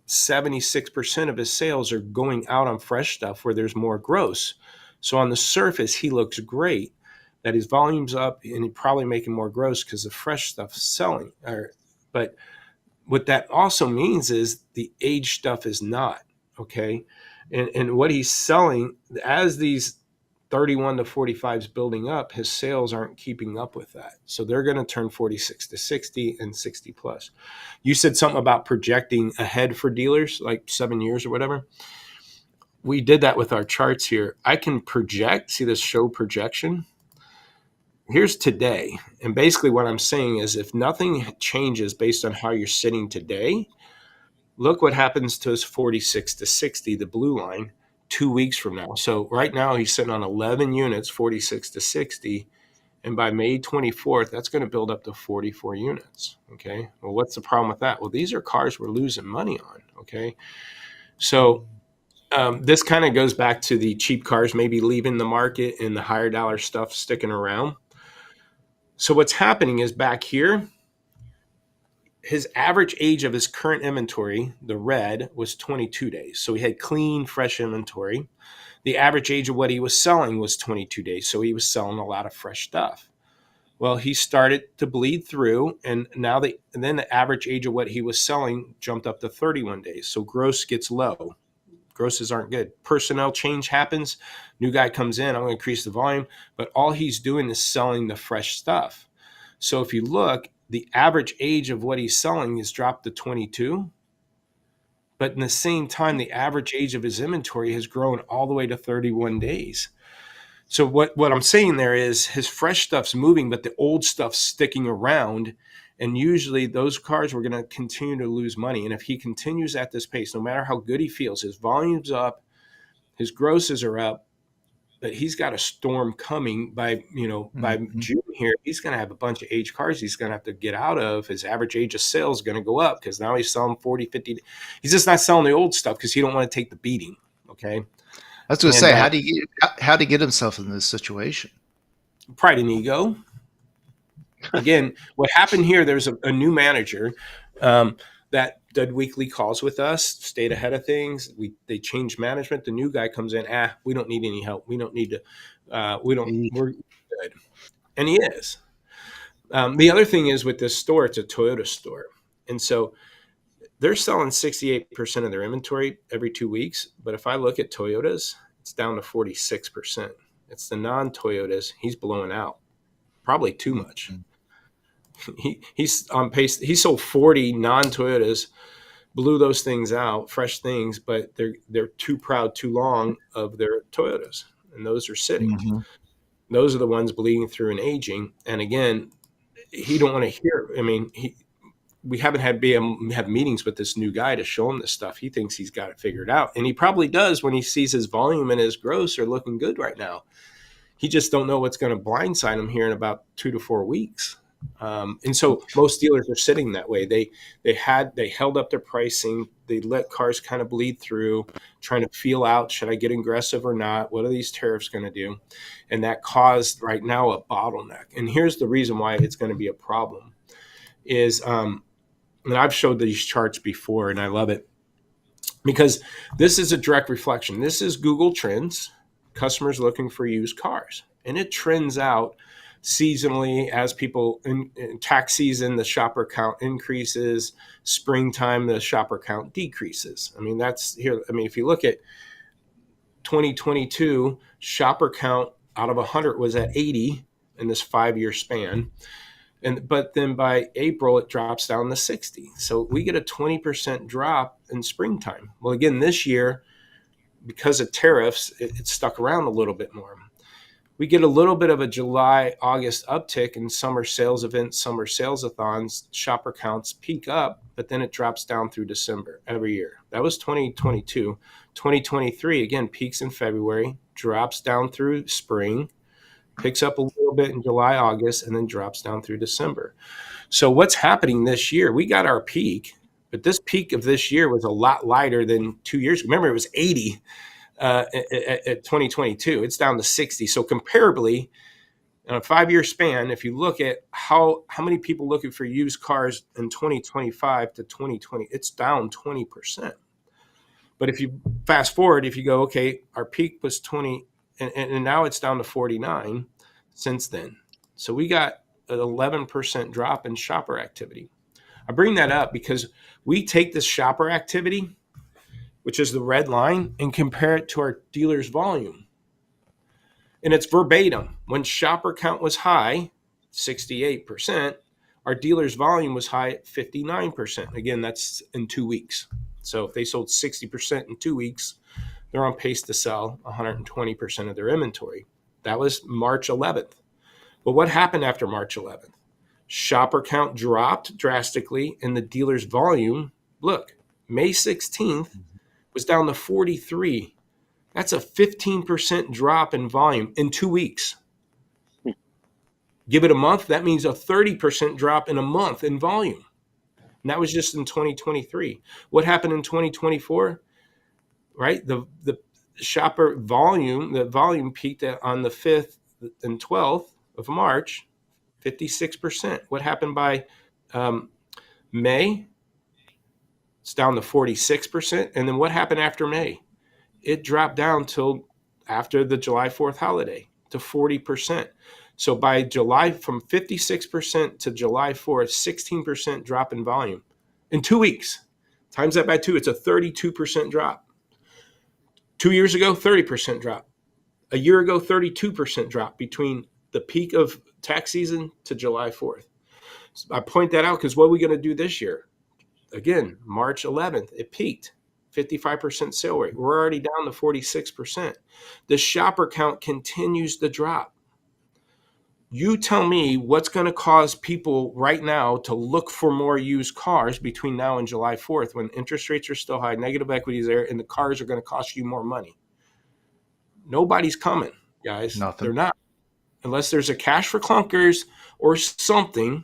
76% of his sales are going out on fresh stuff where there's more gross. So on the surface, he looks great that his volume's up and he's probably making more gross because the fresh stuff's selling. But what that also means is the aged stuff is not, okay? And what he's selling, as these 31 to 45s building up, his sales aren't keeping up with that. So they're going to turn 46 to 60 and 60 plus. You said something about projecting ahead for dealers, like 7 years or whatever. We did that with our charts here. I can project, see this show projection? Here's today. And basically what I'm saying is if nothing changes based on how you're sitting today, look what happens to us 46 to 60, the blue line, 2 weeks from now. So right now he's sitting on 11 units, 46 to 60. And by May 24th, that's going to build up to 44 units. Okay. Well, what's the problem with that? Well, these are cars we're losing money on. Okay. So this kind of goes back to the cheap cars maybe leaving the market and the higher dollar stuff sticking around. So what's happening is back here, his average age of his current inventory, the red, was 22 days. So he had clean, fresh inventory. The average age of what he was selling was 22 days. So he was selling a lot of fresh stuff. Well, he started to bleed through, and then the average age of what he was selling jumped up to 31 days. So gross gets low. Grosses aren't good. Personnel change happens. New guy comes in. I'm going to increase the volume, but all he's doing is selling the fresh stuff. So if you look, the average age of what he's selling has dropped to 22. But in the same time, the average age of his inventory has grown all the way to 31 days. So what I'm saying there is his fresh stuff's moving, but the old stuff's sticking around. And usually those cars were going to continue to lose money. And if he continues at this pace, no matter how good he feels, his volume's up, his grosses are up, but he's got a storm coming by June here. He's going to have a bunch of aged cars he's going to have to get out of. His average age of sales is going to go up because now he's selling 40, 50. He's just not selling the old stuff because he don't want to take the beating. Okay. I was going to say, how do you get himself in this situation? Pride and ego. Again, what happened here, there's a new manager that did weekly calls with us, stayed ahead of things. They changed management. The new guy comes in, we don't need any help. We don't need to, we're good. And he is. The other thing is with this store, it's a Toyota store. And so they're selling 68% of their inventory every 2 weeks. But if I look at Toyotas, it's down to 46%. It's the non-Toyotas. He's blowing out probably too much. He's on pace. He sold 40 non-Toyotas, blew those things out, fresh things, but they're too proud, too long of their Toyotas, and those are sitting. Mm-hmm. Those are the ones bleeding through and aging. And again, he don't want to hear. I mean, we haven't had have meetings with this new guy to show him this stuff. He thinks he's got it figured out, and he probably does when he sees his volume and his gross are looking good right now. He just don't know what's going to blindside him here in about 2 to 4 weeks. And so most dealers are sitting that way. They held up their pricing. They let cars kind of bleed through, trying to feel out, should I get aggressive or not? What are these tariffs going to do? And that caused right now a bottleneck. And here's the reason why it's going to be a problem is, and I've showed these charts before and I love it. because this is a direct reflection. This is Google Trends, customers looking for used cars, and it trends out seasonally as people in tax season, the shopper count increases, springtime, the shopper count decreases. I mean, that's here. I mean, if you look at 2022, shopper count out of 100 was at 80 in this 5-year span. But then by April it drops down to 60. So we get a 20% drop in springtime. Well, again, this year, because of tariffs, it stuck around a little bit more. We get a little bit of a July, August uptick in summer sales events, summer sales-a-thons, shopper counts peak up, but then it drops down through December every year. That was 2022. 2023, again, peaks in February, drops down through spring, picks up a little bit in July, August, and then drops down through December. So what's happening this year? We got our peak, but this peak of this year was a lot lighter than 2 years. Remember, it was 80 at 2022. It's down to 60. So comparably, in a 5-year span, if you look at how many people looking for used cars in 2025 to 2020, it's down 20%. But if you fast forward, if you go, okay, our peak was 20, and now it's down to 49 since then. So we got an 11% drop in shopper activity. I bring that up because we take this shopper activity, which is the red line, and compare it to our dealer's volume. And it's verbatim. When shopper count was high, 68%, our dealer's volume was high at 59%. Again, that's in 2 weeks. So if they sold 60% in 2 weeks, they're on pace to sell 120% of their inventory. That was March 11th. But what happened after March 11th? Shopper count dropped drastically and the dealer's volume, look, May 16th was down to 43. That's a 15% drop in volume in 2 weeks. Give it a month, that means a 30% drop in a month in volume. And that was just in 2023. What happened in 2024? Right? The shopper volume, the volume peaked on the 5th and 12th of March, 56%. What happened by May? It's down to 46%. And then what happened after May? It dropped down till after the July 4th holiday to 40%. So by July, from 56% to July 4th, 16% drop in volume in 2 weeks. Times that by 2, it's a 32% drop. 2 years ago, 30% drop. A year ago, 32% drop between the peak of tax season to July 4th. So I point that out because what are we going to do this year? Again, March 11th, it peaked, 55% sale rate. We're already down to 46%. The shopper count continues to drop. You tell me what's going to cause people right now to look for more used cars between now and July 4th when interest rates are still high, negative equity is there, and the cars are going to cost you more money. Nobody's coming, guys. Nothing. They're not. Unless there's a cash for clunkers or something.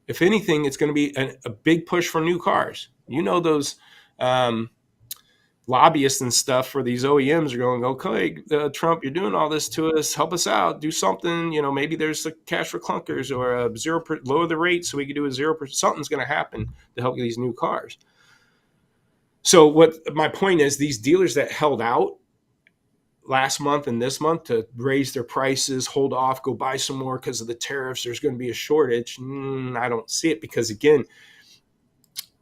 If anything, it's going to be a big push for new cars. You know, those lobbyists and stuff for these OEMs are going, okay, Trump, you're doing all this to us. Help us out. Do something. You know, maybe there's a cash for clunkers or a 0%, lower the rate so we can do a 0%. Something's going to happen to help these new cars. So what my point is, these dealers that held out last month and this month to raise their prices, hold off, go buy some more because of the tariffs, there's going to be a shortage. I don't see it because, again,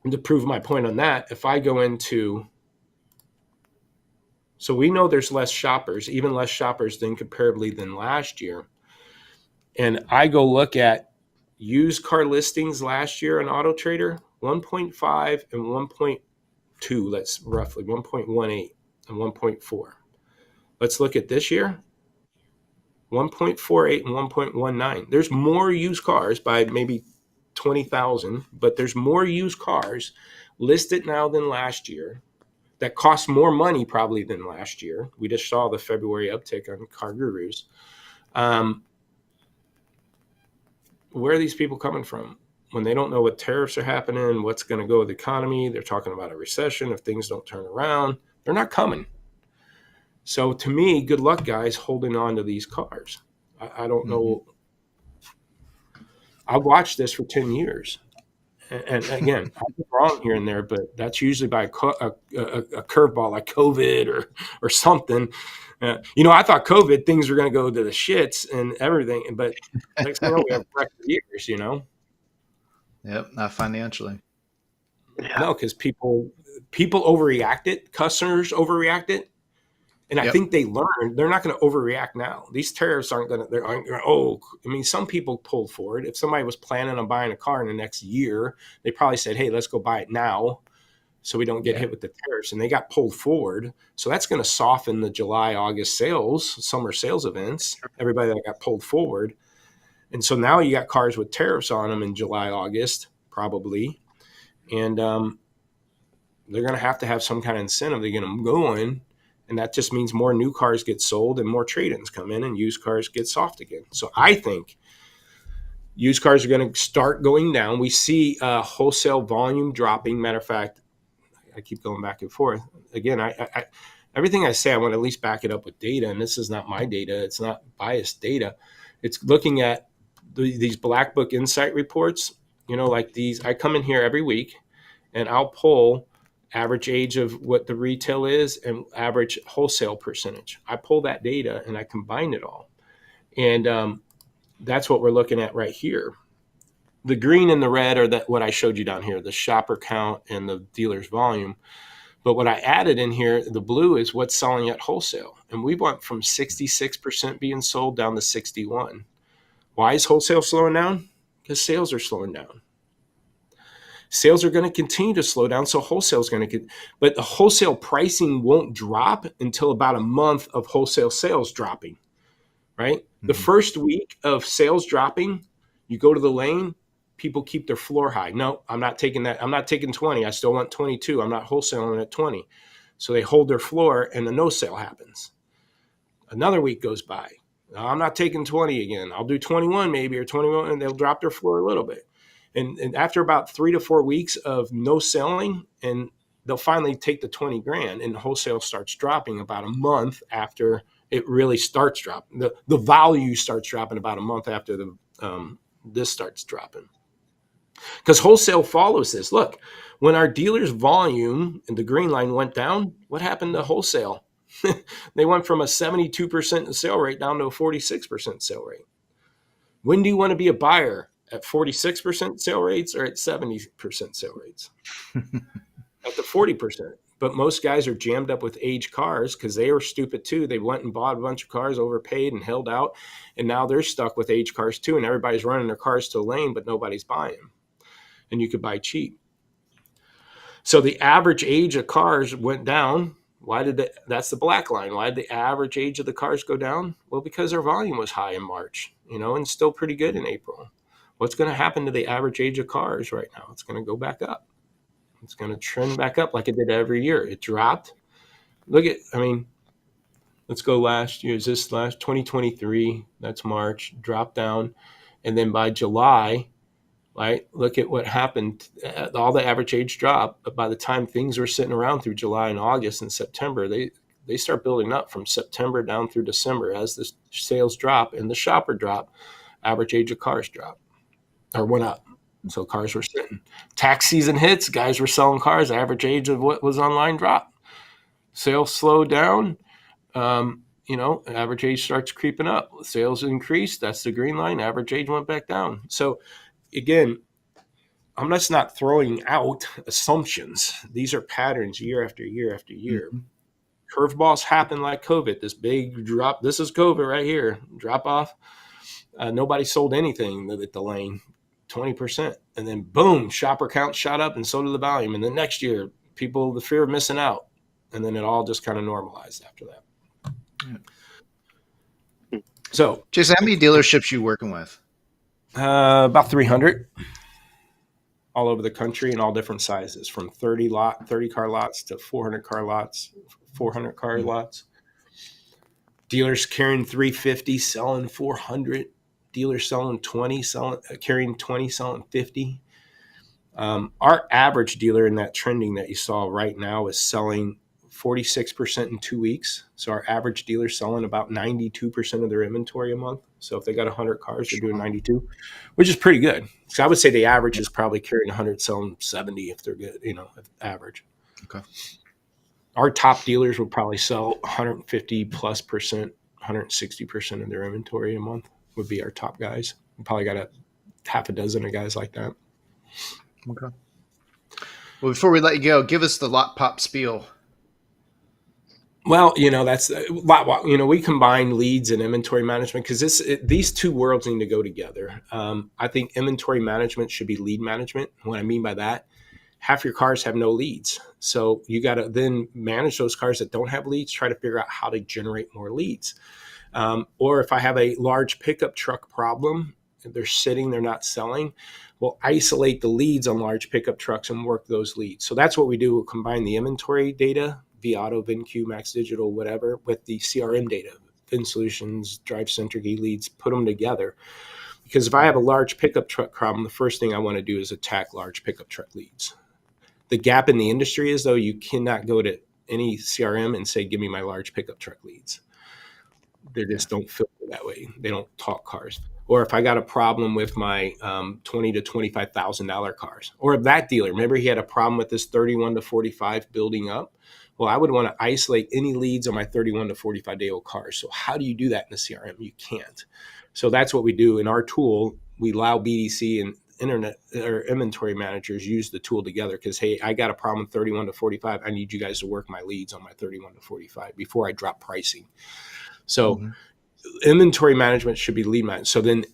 to prove my point on that, if I go into, so we know there's less shoppers, even less shoppers than comparably than last year. And I go look at used car listings last year on Auto Trader, 1.5 and 1.2, that's roughly 1.18 and 1.4. Let's look at this year, 1.48 and 1.19. There's more used cars by maybe 20,000, but there's more used cars listed now than last year that cost more money probably than last year. We just saw the February uptick on Car Gurus. Where are these people coming from? When they don't know what tariffs are happening, what's going to go with the economy, they're talking about a recession. If things don't turn around, they're not coming. So to me, good luck, guys, holding on to these cars. I don't know. I've watched this for 10 years, And again, I'm wrong here and there, but that's usually by a curveball like COVID or something. I thought COVID things were going to go to the shits and everything, but next thing you know, we have record years. Yep, not financially. Yeah. No, because people overreacted, customers overreacted, and I Yep. think they learned they're not going to overreact now. These tariffs aren't going to. They're I mean, some people pulled forward. If somebody was planning on buying a car in the next year, they probably said, "Hey, let's go buy it now." So we don't get Yeah. hit with the tariffs, and they got pulled forward. So that's going to soften the July, August sales, summer sales events. Everybody that got pulled forward, and so now you got cars with tariffs on them in July, August, probably, and they're going to have some kind of incentive to get them going, and that just means more new cars get sold and more trade-ins come in, and used cars get soft again. So I think used cars are going to start going down. We see wholesale volume dropping. Matter of fact, I keep going back and forth. Again, I everything I say, I want to at least back it up with data. And this is not my data. It's not biased data. It's looking at these Black Book Insight reports. Like these, I come in here every week and I'll pull average age of what the retail is and average wholesale percentage. I pull that data and I combine it all. And that's what we're looking at right here. The green and the red are what I showed you down here, the shopper count and the dealer's volume. But what I added in here, the blue, is what's selling at wholesale. And we went from 66% being sold down to 61. Why is wholesale slowing down? Because sales are slowing down. Sales are going to continue to slow down, so wholesale is going to get, but the wholesale pricing won't drop until about a month of wholesale sales dropping, right? Mm-hmm. The first week of sales dropping, you go to the lane, people keep their floor high. No, I'm not taking that. I'm not taking 20. I still want 22. I'm not wholesaling at 20. So they hold their floor and the no sale happens. Another week goes by. I'm not taking 20 again. I'll do 21 maybe, or 21, and they'll drop their floor a little bit. And after about 3 to 4 weeks of no selling, and they'll finally take the 20 grand, and wholesale starts dropping about a month after it really starts dropping. The value starts dropping about a month after this starts dropping. Because wholesale follows this. Look, when our dealers' volume in the green line went down, what happened to wholesale? They went from a 72% sale rate down to a 46% sale rate. When do you want to be a buyer? At 46% sale rates or at 70% sale rates? At the 40%. But most guys are jammed up with aged cars because they were stupid too. They went and bought a bunch of cars, overpaid and held out. And now they're stuck with aged cars too. And everybody's running their cars to the lane, but nobody's buying them. And you could buy cheap. So the average age of cars went down. That's the black line. Why did the average age of the cars go down? Well, because their volume was high in March, and still pretty good in April. What's going to happen to the average age of cars right now? It's going to go back up. It's going to trend back up like it did every year. It dropped. Let's go last year. Is this last 2023? That's March, dropped down. And then by July, right, look at what happened. All the average age dropped. But by the time things were sitting around through July and August and September, they start building up from September down through December. As the sales drop and the shopper drop, average age of cars drop. Or went up. So cars were sitting. Tax season hits, guys were selling cars. Average age of what was online dropped. Sales slowed down. Average age starts creeping up. Sales increased. That's the green line. Average age went back down. So again, I'm just not throwing out assumptions. These are patterns year after year after year. Mm-hmm. Curveballs happen like COVID. This big drop. This is COVID right here. Drop off. Nobody sold anything at the lane. 20%, and then boom, shopper count shot up, and so did the volume. And then next year, the fear of missing out, and then it all just kind of normalized after that. Yeah. So, Jason, how many dealerships you working with? About 300, all over the country, in all different sizes, from 30 car lots to 400 car lots, 400 car lots. Dealers carrying 350, selling 400. Dealers selling 20, carrying 20, selling 50. Our average dealer in that trending that you saw right now is selling 46% in 2 weeks. So our average dealer selling about 92% of their inventory a month. So if they got 100 cars, they're doing 92, which is pretty good. So I would say the average is probably carrying 100, selling 70 if they're good, average. Okay. Our top dealers will probably sell 150 plus percent, 160% of their inventory a month would be our top guys. We probably got a half a dozen of guys like that. Okay. Well, before we let you go, give us the LotPop spiel. Well, that's a lot. We combine leads and inventory management because these two worlds need to go together. I think inventory management should be lead management. What I mean by that, half your cars have no leads. So you got to then manage those cars that don't have leads, try to figure out how to generate more leads. Or if I have a large pickup truck problem, they're sitting, they're not selling, we'll isolate the leads on large pickup trucks and work those leads. So that's what we do. We'll combine the inventory data, vAuto, VinQ, Max Digital, whatever, with the CRM data, VinSolutions, DriveCentric, leads, put them together. Because if I have a large pickup truck problem, the first thing I want to do is attack large pickup truck leads. The gap in the industry is, though, you cannot go to any CRM and say, give me my large pickup truck leads. They just don't filter that way. They don't talk cars. Or if I got a problem with my $20,000 to $25,000 cars, or that dealer, remember he had a problem with this 31 to 45 building up. Well, I would want to isolate any leads on my 31 to 45 day old cars. So how do you do that in the CRM? You can't. So that's what we do in our tool. We allow BDC and internet or inventory managers use the tool together because, hey, I got a problem with 31 to 45. I need you guys to work my leads on my 31 to 45 before I drop pricing. So inventory management should be lead management. So then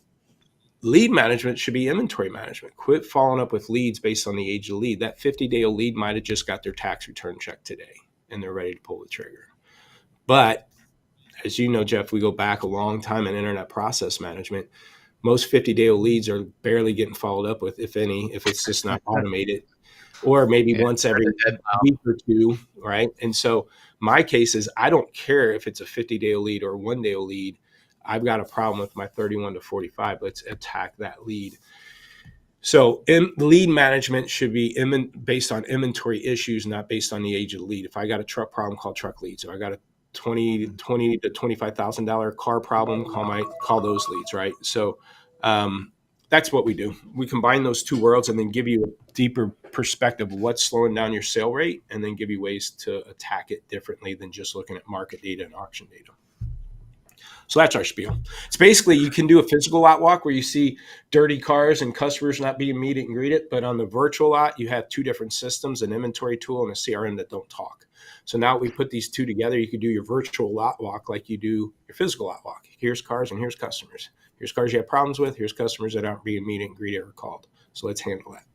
lead management should be inventory management. Quit following up with leads based on the age of the lead. That 50-day-old lead might have just got their tax return check today and they're ready to pull the trigger. But as you know, Jeff, we go back a long time in internet process management. Most 50-day-old leads are barely getting followed up with, if any, if it's just not automated, or maybe once every week or two, right? And so my case is I don't care if it's a 50-day-old lead or a one-day-old lead. I've got a problem with my 31 to 45. Let's attack that lead. So lead management should be based on inventory issues, not based on the age of the lead. If I got a truck problem, call truck leads. If I got a $20 to $25,000 car problem, call those leads, right? So that's what we do. We combine those two worlds and then give you a deeper perspective of what's slowing down your sale rate, and then give you ways to attack it differently than just looking at market data and auction data. So that's our spiel. It's basically, you can do a physical lot walk where you see dirty cars and customers not being meet and greeted, but on the virtual lot, you have two different systems, an inventory tool and a CRM that don't talk. So now we put these two together. You could do your virtual lot walk like you do your physical lot walk. Here's cars and here's customers. Here's cars you have problems with. Here's customers that aren't being meet and greeted or called. So let's handle that.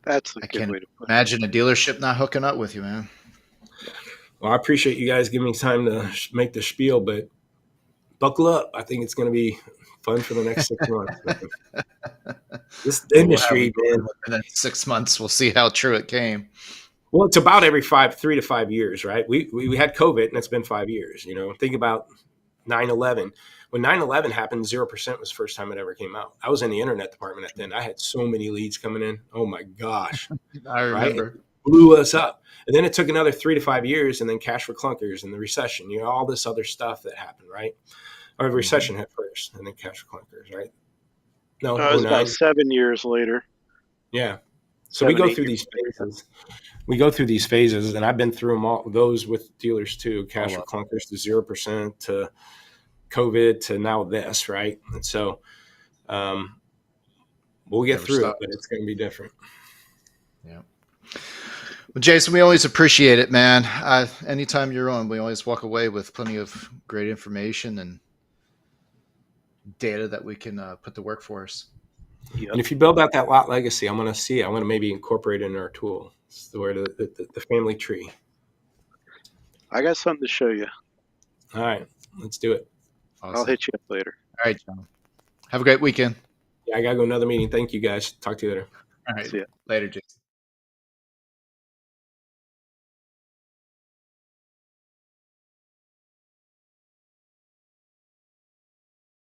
That's a good way to put it. Imagine a dealership not hooking up with you, man. Well, I appreciate you guys giving me time to make the spiel, but buckle up. I think it's going to be fun for the next 6 months. This industry, man. And then 6 months, we'll see how true it came. Well, it's about every 3 to 5 years, right? We had COVID, and it's been 5 years. Think about 9/11. When 9/11 happened, 0% was the first time it ever came out. I was in the internet department at then. I had so many leads coming in. Oh my gosh! I remember. Right? It blew us up, and then it took another 3 to 5 years, and then cash for clunkers and the recession. All this other stuff that happened, right? Or the recession hit first, and then cash for clunkers, right? No, it was about 7 years later. Yeah. So we go through these phases. And I've been through them all, those with dealers too, cash for clunkers to 0% to COVID to now this, right? And so we'll get through it, but it's going to be different. Yeah. Well, Jason, we always appreciate it, man. Anytime you're on, we always walk away with plenty of great information and data that we can put to work for us. Yep. And if you build out that lot legacy, I want to maybe incorporate it in our tool. It's the family tree. I got something to show you. All right, let's do it. Awesome. I'll hit you up later. All right, John. Have a great weekend. Yeah, I got to go another meeting. Thank you, guys. Talk to you later. All right. See ya. Later, Jason.